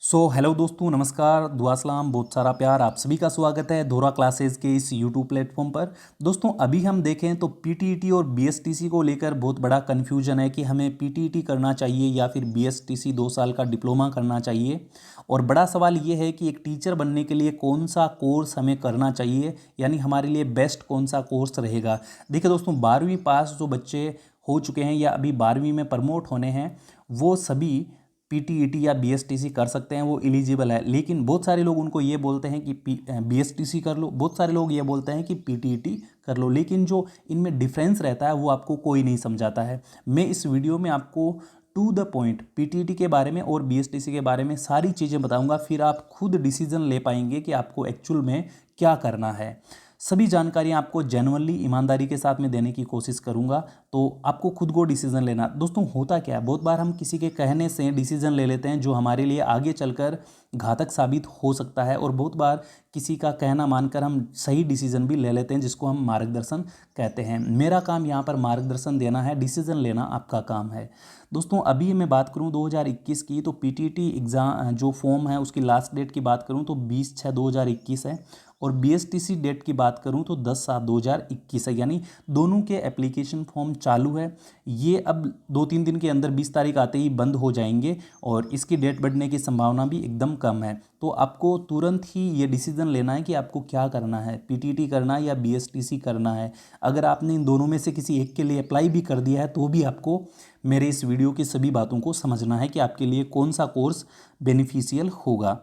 Hello दोस्तों, नमस्कार, दुआ सलाम, बहुत सारा प्यार। आप सभी का स्वागत है धोरा क्लासेस के इस यूट्यूब प्लेटफॉर्म पर। दोस्तों, अभी हम देखें तो पीटीईटी और बीएसटीसी को लेकर बहुत बड़ा कन्फ्यूजन है कि हमें पीटीईटी करना चाहिए या फिर बीएसटीसी 2 साल का डिप्लोमा करना चाहिए। और बड़ा सवाल ये है कि एक टीचर बनने के लिए कौन सा कोर्स हमें करना चाहिए, यानी हमारे लिए बेस्ट कौन सा कोर्स रहेगा। देखिए दोस्तों, 12वीं पास जो बच्चे हो चुके हैं या अभी 12वीं में प्रमोट होने हैं, वो सभी पीटीईटी या बीएसटीसी कर सकते हैं, वो एलिजिबल है। लेकिन बहुत सारे लोग उनको ये बोलते हैं कि बीएसटीसी कर लो, बहुत सारे लोग ये बोलते हैं कि पीटीईटी कर लो, लेकिन जो इनमें डिफरेंस रहता है वो आपको कोई नहीं समझाता है। मैं इस वीडियो में आपको टू द पॉइंट पीटीईटी के बारे में और बीएसटीसी के बारे में सारी चीज़ें बताऊंगा, फिर आप खुद डिसीजन ले पाएंगे कि आपको एक्चुअल में क्या करना है। सभी जानकारियां आपको जेन्युइनली ईमानदारी के साथ में देने की कोशिश करूंगा, तो आपको खुद को डिसीजन लेना। दोस्तों, होता क्या है, बहुत बार हम किसी के कहने से डिसीजन ले लेते हैं जो हमारे लिए आगे चलकर घातक साबित हो सकता है, और बहुत बार किसी का कहना मानकर हम सही डिसीजन भी ले लेते हैं, जिसको हम मार्गदर्शन कहते हैं। मेरा काम यहाँ पर मार्गदर्शन देना है, डिसीजन लेना आपका काम है। दोस्तों, अभी मैं बात करूँ 2021 की, तो पीटीईटी एग्ज़ाम जो फॉर्म है उसकी लास्ट डेट की बात करूँ तो 20/6/2021 है, और बीएसटीसी डेट की बात करूं तो 10/7/2021 है। यानी दोनों के एप्लीकेशन फॉर्म चालू है। ये अब 2-3 दिन के अंदर 20 तारीख आते ही बंद हो जाएंगे, और इसकी डेट बढ़ने की संभावना भी एकदम कम है। तो आपको तुरंत ही ये डिसीजन लेना है कि आपको क्या करना है, पीटीईटी करना है या बीएसटीसी करना है। अगर आपने इन दोनों में से किसी एक के लिए अप्लाई भी कर दिया है तो भी आपको मेरे इस वीडियो की सभी बातों को समझना है कि आपके लिए कौन सा कोर्स बेनिफिशियल होगा।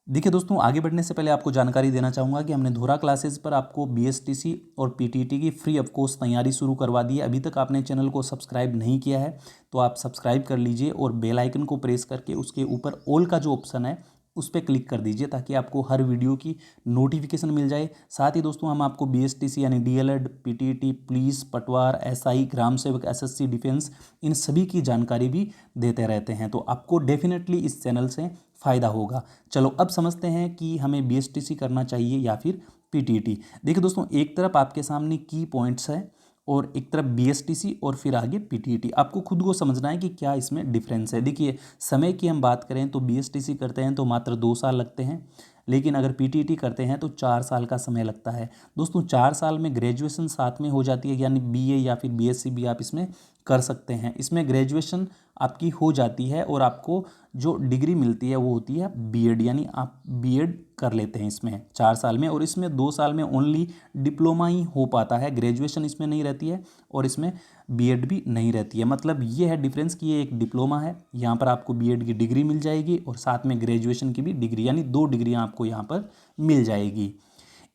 देखिए दोस्तों, आगे बढ़ने से पहले आपको जानकारी देना चाहूँगा कि हमने धोरा क्लासेस पर आपको बीएसटीसी और पीटीईटी की फ्री ऑफ कोर्स तैयारी शुरू करवा दी है। अभी तक आपने चैनल को सब्सक्राइब नहीं किया है तो आप सब्सक्राइब कर लीजिए, और बेल आइकन को प्रेस करके उसके ऊपर ऑल का जो ऑप्शन है उस पर क्लिक कर दीजिए, ताकि आपको हर वीडियो की नोटिफिकेशन मिल जाए। साथ ही दोस्तों, हम आपको बीएसटीसी यानी डीएलएड, पीटीईटी, पुलिस, पटवार, एसआई, ग्राम सेवक, एसएससी, डिफेंस, इन सभी की जानकारी भी देते रहते हैं। तो आपको डेफिनेटली इस चैनल से फ़ायदा होगा। चलो अब समझते हैं कि हमें बीएसटीसी करना चाहिए या फिर पीटीईटी। देखिए दोस्तों, एक तरफ आपके सामने की पॉइंट्स है और एक तरफ बीएसटीसी और फिर आगे पीटीईटी। आपको खुद को समझना है कि क्या इसमें डिफरेंस है। देखिए, समय की हम बात करें तो बीएसटीसी करते हैं तो मात्र 2 साल लगते हैं, लेकिन अगर पीटीईटी करते हैं तो 4 साल का समय लगता है। दोस्तों, 4 साल में ग्रेजुएशन साथ में हो जाती है, यानी बीए या फिर बीएससी भी आप इसमें कर सकते हैं। इसमें ग्रेजुएशन आपकी हो जाती है और आपको जो डिग्री मिलती है वो होती है बीएड, यानी आप बीएड कर लेते हैं इसमें 4 साल में। और इसमें 2 साल में ओनली डिप्लोमा ही हो पाता है, ग्रेजुएशन इसमें नहीं रहती है और इसमें बीएड भी नहीं रहती है। मतलब ये है डिफरेंस कि ये एक डिप्लोमा है, यहाँ पर आपको बीएड की डिग्री मिल जाएगी और साथ में ग्रेजुएशन की भी डिग्री, यानी 2 डिग्रियाँ आपको यहाँ पर मिल जाएगी।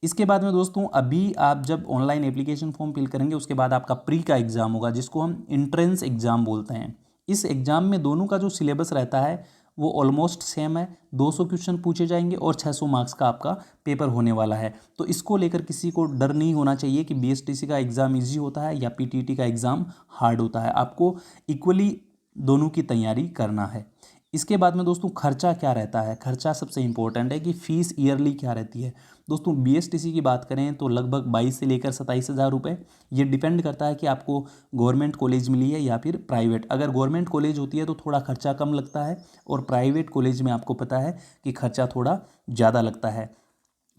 इसके बाद में दोस्तों, अभी आप जब ऑनलाइन एप्लीकेशन फॉर्म फिल करेंगे उसके बाद आपका प्री का एग्ज़ाम होगा, जिसको हम एंट्रेंस एग्ज़ाम बोलते हैं। इस एग्ज़ाम में दोनों का जो सिलेबस रहता है वो ऑलमोस्ट सेम है। 200 क्वेश्चन पूछे जाएंगे और 600 मार्क्स का आपका पेपर होने वाला है। तो इसको लेकर किसी को डर नहीं होना चाहिए कि बीएसटीसी का एग्ज़ाम ईजी होता है या पीटीईटी का एग्ज़ाम हार्ड होता है। आपको इक्वली दोनों की तैयारी करना है। इसके बाद में दोस्तों, खर्चा क्या रहता है। खर्चा सबसे इंपॉर्टेंट है कि फ़ीस ईयरली क्या रहती है। दोस्तों, बीएसटीसी की बात करें तो लगभग 22 से लेकर 27 हज़ार रुपये। ये डिपेंड करता है कि आपको गवर्नमेंट कॉलेज मिली है या फिर प्राइवेट। अगर गवर्नमेंट कॉलेज होती है तो थोड़ा खर्चा कम लगता है, और प्राइवेट कॉलेज में आपको पता है कि खर्चा थोड़ा ज़्यादा लगता है।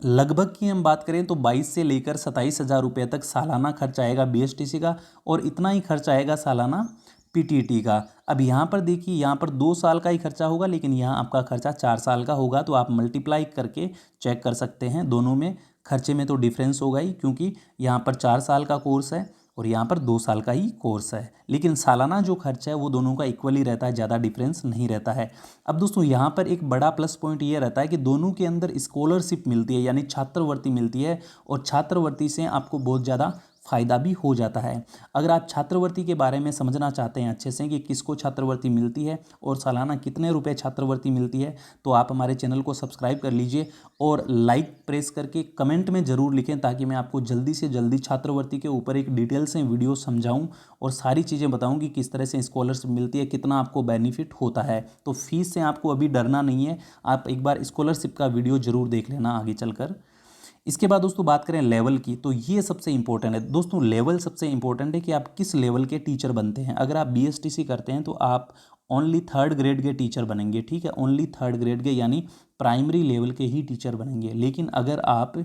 लगभग की हम बात करें तो 22 से लेकर 27 हज़ार रुपये तक सालाना खर्च आएगा बीएसटीसी का, और इतना ही खर्च आएगा सालाना पीटीईटी का। अब यहाँ पर देखिए, यहाँ पर 2 साल का ही खर्चा होगा, लेकिन यहाँ आपका खर्चा 4 साल का होगा। तो आप मल्टीप्लाई करके चेक कर सकते हैं, दोनों में खर्चे में तो डिफरेंस होगा ही, क्योंकि यहाँ पर 4 साल का कोर्स है और यहाँ पर 2 साल का ही कोर्स है। लेकिन सालाना जो खर्चा है वो दोनों का इक्वली रहता है, ज़्यादा डिफरेंस नहीं रहता है। अब दोस्तों, यहाँ पर एक बड़ा प्लस पॉइंट ये रहता है कि दोनों के अंदर स्कॉलरशिप मिलती है, यानी छात्रवृत्ति मिलती है, और छात्रवृत्ति से आपको बहुत ज़्यादा फ़ायदा भी हो जाता है। अगर आप छात्रवृत्ति के बारे में समझना चाहते हैं अच्छे से कि किसको छात्रवृत्ति मिलती है और सालाना कितने रुपए छात्रवृत्ति मिलती है, तो आप हमारे चैनल को सब्सक्राइब कर लीजिए और लाइक प्रेस करके कमेंट में ज़रूर लिखें, ताकि मैं आपको जल्दी से जल्दी छात्रवृत्ति के ऊपर एक डिटेल से वीडियो समझाऊं और सारी चीज़ें बताऊं कि किस तरह से स्कॉलरशिप मिलती है, कितना आपको बेनिफिट होता है। तो फीस से आपको अभी डरना नहीं है, आप एक बार स्कॉलरशिप का वीडियो ज़रूर देख लेना आगे चलकर। इसके बाद दोस्तों, बात करें लेवल की, तो ये सबसे इंपॉर्टेंट है। दोस्तों, लेवल सबसे इंपॉर्टेंट है कि आप किस लेवल के टीचर बनते हैं। अगर आप बीएसटीसी करते हैं तो आप ओनली थर्ड ग्रेड के टीचर बनेंगे, ठीक है, ओनली थर्ड ग्रेड के यानी प्राइमरी लेवल के ही टीचर बनेंगे। लेकिन अगर आप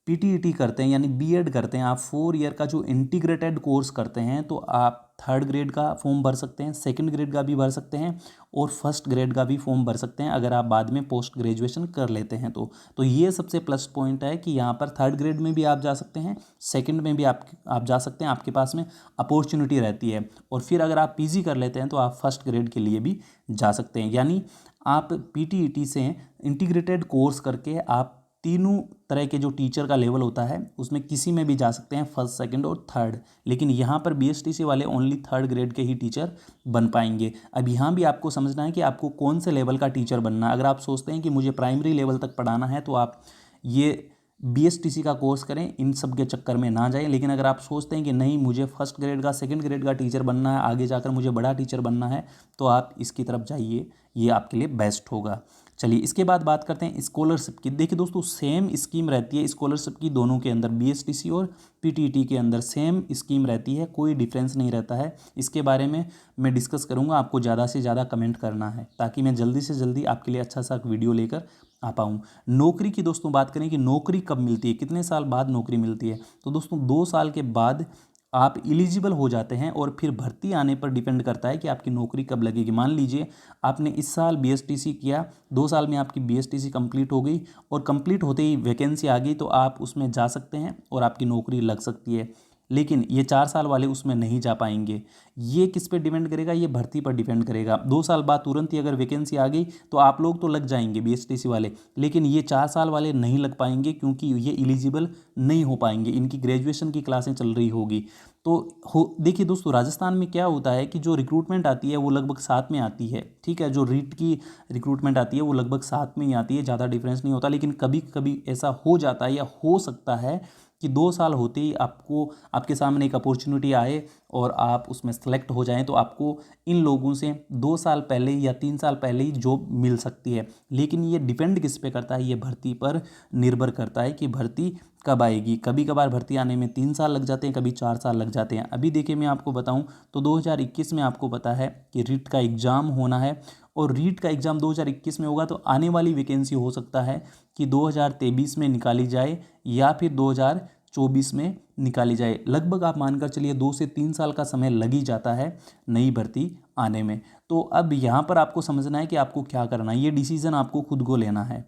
पीटीईटी करते हैं यानी बीएड करते हैं, आप 4 ईयर का जो इंटीग्रेटेड कोर्स करते हैं, तो आप थर्ड ग्रेड का फॉर्म भर सकते हैं, सेकंड ग्रेड का भी भर सकते हैं और फर्स्ट ग्रेड का भी फॉर्म भर सकते हैं अगर आप बाद में पोस्ट ग्रेजुएशन कर लेते हैं तो ये सबसे प्लस पॉइंट है कि यहाँ पर थर्ड ग्रेड में भी आप जा सकते हैं, सेकंड में भी आप जा सकते हैं, आपके पास में अपॉर्चुनिटी रहती है। और फिर अगर आप पीजी कर लेते हैं तो आप फर्स्ट ग्रेड के लिए भी जा सकते हैं। यानी आप पीटीईटी से इंटीग्रेटेड कोर्स करके आप तीनों तरह के जो टीचर का लेवल होता है उसमें किसी में भी जा सकते हैं, फर्स्ट सेकंड और थर्ड। लेकिन यहाँ पर बीएसटीसी वाले ओनली थर्ड ग्रेड के ही टीचर बन पाएंगे। अब यहाँ भी आपको समझना है कि आपको कौन से लेवल का टीचर बनना है। अगर आप सोचते हैं कि मुझे प्राइमरी लेवल तक पढ़ाना है तो आप ये बीएसटीसी का कोर्स करें, इन सब के चक्कर में ना जाएं। लेकिन अगर आप सोचते हैं कि नहीं मुझे फर्स्ट ग्रेड का सेकंड ग्रेड का टीचर बनना है, आगे जाकर मुझे बड़ा टीचर बनना है, तो आप इसकी तरफ जाइए, ये आपके लिए बेस्ट होगा। चलिए इसके बाद बात करते हैं स्कॉलरशिप की। देखिए दोस्तों, सेम स्कीम रहती है स्कॉलरशिप की दोनों के अंदर, बीएसटीसी और पीटीईटी के अंदर सेम स्कीम रहती है, कोई डिफरेंस नहीं रहता है। इसके बारे में मैं डिस्कस करूंगा, आपको ज़्यादा से ज़्यादा कमेंट करना है ताकि मैं जल्दी से जल्दी आपके लिए अच्छा सा वीडियो लेकर आ पाऊँ। नौकरी की दोस्तों बात करें कि नौकरी कब मिलती है, कितने साल बाद नौकरी मिलती है, तो दोस्तों 2 साल के बाद आप एलिजिबल हो जाते हैं और फिर भर्ती आने पर डिपेंड करता है कि आपकी नौकरी कब लगेगी। मान लीजिए आपने इस साल बीएसटीसी किया, 2 साल में आपकी बीएसटीसी कंप्लीट हो गई और कंप्लीट होते ही वैकेंसी आ गई तो आप उसमें जा सकते हैं और आपकी नौकरी लग सकती है। लेकिन ये 4 साल वाले उसमें नहीं जा पाएंगे। ये किस पे डिपेंड करेगा, ये भर्ती पर डिपेंड करेगा। 2 साल बाद तुरंत ही अगर वैकेंसी आ गई तो आप लोग तो लग जाएंगे बीएसटीसी वाले, लेकिन ये 4 साल वाले नहीं लग पाएंगे क्योंकि ये एलिजिबल नहीं हो पाएंगे, इनकी ग्रेजुएशन की क्लासें चल रही होगी। तो देखिए दोस्तों, राजस्थान में क्या होता है कि जो रिक्रूटमेंट आती है वो लगभग साथ में आती है, ठीक है, जो रीट की रिक्रूटमेंट आती है वो लगभग साथ में ही आती है, ज़्यादा डिफरेंस नहीं होता। लेकिन कभी कभी ऐसा हो जाता है या हो सकता है कि 2 साल होते ही आपको आपके सामने एक अपॉर्चुनिटी आए और आप उसमें सेलेक्ट हो जाएं, तो आपको इन लोगों से 2 साल पहले या 3 साल पहले ही जॉब मिल सकती है। लेकिन ये डिपेंड किस पे करता है, ये भर्ती पर निर्भर करता है कि भर्ती कब आएगी। कभी कभार भर्ती आने में 3 साल लग जाते हैं, कभी 4 साल लग जाते हैं। अभी देखिए मैं आपको बताऊं तो 2021 में आपको पता है कि रीट का एग्ज़ाम होना है और रीट का एग्ज़ाम 2021 में होगा, तो आने वाली वैकेंसी हो सकता है कि 2023 में निकाली जाए या फिर 2024 में निकाली जाए। लगभग आप मानकर चलिए 2 से 3 साल का समय लग ही जाता है नई भर्ती आने में। तो अब यहाँ पर आपको समझना है कि आपको क्या करना है, ये डिसीज़न आपको खुद को लेना है।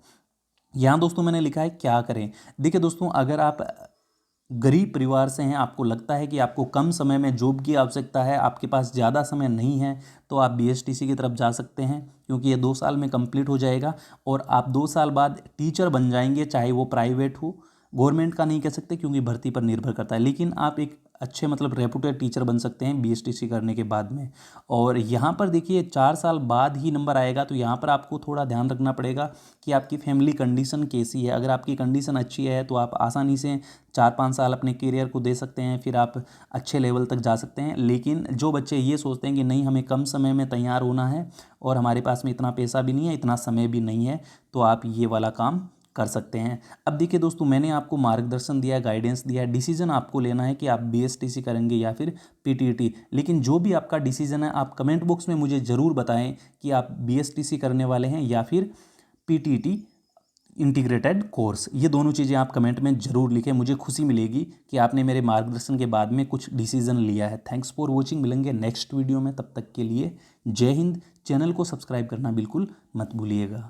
यहाँ दोस्तों मैंने लिखा है क्या करें। देखिए दोस्तों, अगर आप गरीब परिवार से हैं, आपको लगता है कि आपको कम समय में जॉब की आवश्यकता है, आपके पास ज़्यादा समय नहीं है, तो आप बीएसटीसी की तरफ जा सकते हैं क्योंकि ये 2 साल में कंप्लीट हो जाएगा और आप 2 साल बाद टीचर बन जाएंगे, चाहे वो प्राइवेट हो, गवर्नमेंट का नहीं कह सकते क्योंकि भर्ती पर निर्भर करता है। लेकिन आप एक अच्छे मतलब रेपुटेड टीचर बन सकते हैं बीएसटीसी करने के बाद में। और यहाँ पर देखिए 4 साल बाद ही नंबर आएगा, तो यहाँ पर आपको थोड़ा ध्यान रखना पड़ेगा कि आपकी फैमिली कंडीशन कैसी है। अगर आपकी कंडीशन अच्छी है तो आप आसानी से 4-5 साल अपने करियर को दे सकते हैं, फिर आप अच्छे लेवल तक जा सकते हैं। लेकिन जो बच्चे ये सोचते हैं कि नहीं हमें कम समय में तैयार होना है और हमारे पास में इतना पैसा भी नहीं है, इतना समय भी नहीं है, तो आप ये वाला काम कर सकते हैं। अब देखिए दोस्तों, मैंने आपको मार्गदर्शन दिया, गाइडेंस दिया, डिसीजन आपको लेना है कि आप बीएसटीसी करेंगे या फिर पीटीईटी। लेकिन जो भी आपका डिसीजन है आप कमेंट बॉक्स में मुझे ज़रूर बताएं कि आप बीएसटीसी करने वाले हैं या फिर पीटीईटी इंटीग्रेटेड कोर्स। ये दोनों चीज़ें आप कमेंट में ज़रूर लिखें, मुझे खुशी मिलेगी कि आपने मेरे मार्गदर्शन के बाद में कुछ डिसीजन लिया है। थैंक्स फॉर वॉचिंग, मिलेंगे नेक्स्ट वीडियो में, तब तक के लिए जय हिंद। चैनल को सब्सक्राइब करना बिल्कुल मत भूलिएगा।